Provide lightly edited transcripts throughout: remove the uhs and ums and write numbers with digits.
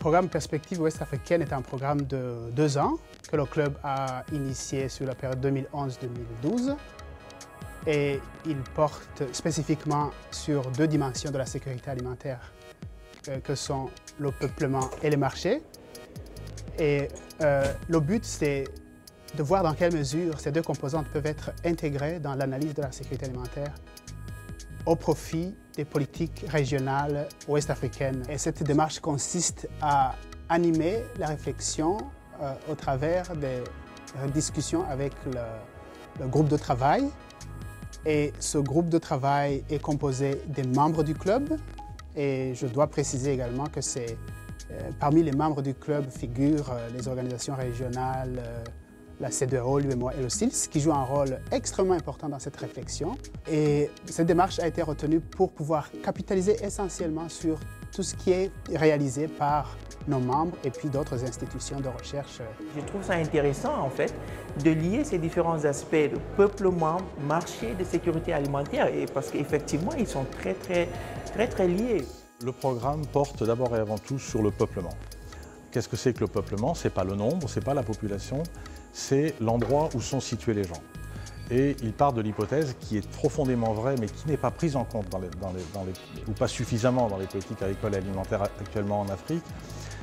programme Perspective Ouest Africaine est un programme de 2 ans que le club a initié sur la période 2011-2012. Et il porte spécifiquement sur 2 dimensions de la sécurité alimentaire, que sont le peuplement et les marchés. Et le but, c'est de voir dans quelle mesure ces 2 composantes peuvent être intégrées dans l'analyse de la sécurité alimentaire au profit des politiques régionales ouest-africaines. Et cette démarche consiste à animer la réflexion au travers des discussions avec le groupe de travail. Et ce groupe de travail est composé des membres du club. Et je dois préciser également que parmi les membres du club figurent les organisations régionales, la CEDEAO, l'UEMOA et le SILS, qui jouent un rôle extrêmement important dans cette réflexion. Et cette démarche a été retenue pour pouvoir capitaliser essentiellement sur tout ce qui est réalisé par nos membres et puis d'autres institutions de recherche. Je trouve ça intéressant en fait de lier ces différents aspects de peuplement, marché, de sécurité alimentaire, et parce qu'effectivement ils sont très liés. Le programme porte d'abord et avant tout sur le peuplement. Qu'est-ce que c'est que le peuplement? Ce n'est pas le nombre, ce n'est pas la population, c'est l'endroit où sont situés les gens. Et il part de l'hypothèse qui est profondément vraie, mais qui n'est pas prise en compte ou pas suffisamment dans les politiques agricoles et alimentaires actuellement en Afrique,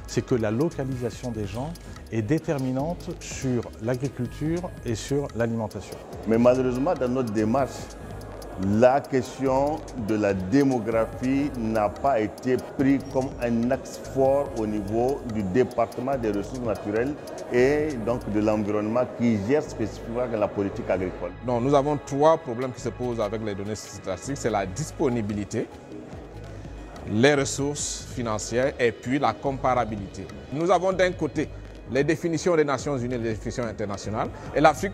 c'est que la localisation des gens est déterminante sur l'agriculture et sur l'alimentation. Mais malheureusement, dans notre démarche, la question de la démographie n'a pas été prise comme un axe fort au niveau du département des ressources naturelles et donc de l'environnement qui gère spécifiquement la politique agricole. Donc, nous avons 3 problèmes qui se posent avec les données statistiques. C'est la disponibilité, les ressources financières et puis la comparabilité. Nous avons d'un côté les définitions des Nations Unies et les définitions internationales. Et l'Afrique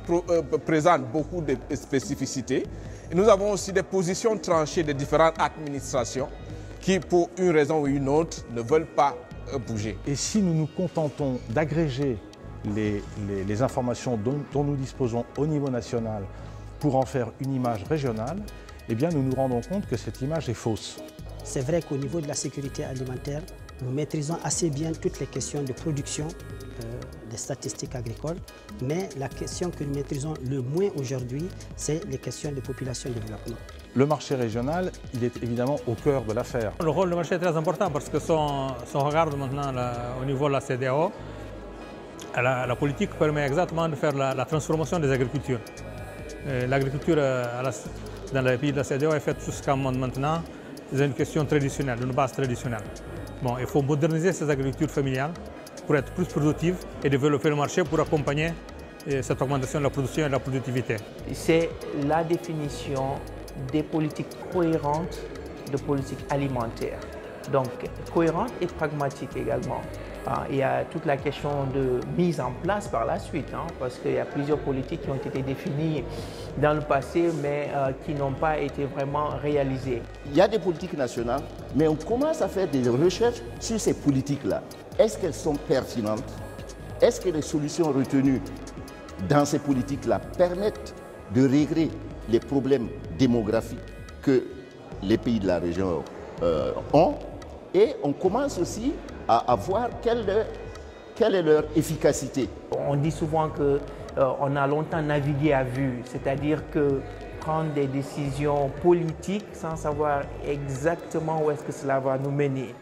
présente beaucoup de spécificités. Et nous avons aussi des positions tranchées de différentes administrations qui, pour une raison ou une autre, ne veulent pas bouger. Et si nous nous contentons d'agréger les informations dont nous disposons au niveau national pour en faire une image régionale, eh bien nous nous rendons compte que cette image est fausse. C'est vrai qu'au niveau de la sécurité alimentaire, nous maîtrisons assez bien toutes les questions de production des statistiques agricoles, mais la question que nous maîtrisons le moins aujourd'hui, c'est les questions de population et de développement. Le marché régional, il est évidemment au cœur de l'affaire. Le rôle du marché est très important parce que si on regarde maintenant au niveau de la CEDEAO, la politique permet exactement de faire la transformation des agricultures. L'agriculture dans les pays de la CEDEAO est faite jusqu'à maintenant dans une question traditionnelle, une base traditionnelle. Bon, il faut moderniser ces agricultures familiales pour être plus productives et développer le marché pour accompagner cette augmentation de la production et de la productivité. C'est la définition des politiques cohérentes de politique alimentaire. Donc cohérente et pragmatique également. Il y a toute la question de mise en place par la suite, parce qu'il y a plusieurs politiques qui ont été définies dans le passé, mais qui n'ont pas été vraiment réalisées. Il y a des politiques nationales, mais on commence à faire des recherches sur ces politiques-là. Est-ce qu'elles sont pertinentes? Est-ce que les solutions retenues dans ces politiques-là permettent de régler les problèmes démographiques que les pays de la région ont? Et on commence aussi à voir quelle est leur efficacité. On dit souvent qu'on a longtemps navigué à vue, c'est-à-dire que prendre des décisions politiques sans savoir exactement où est-ce que cela va nous mener.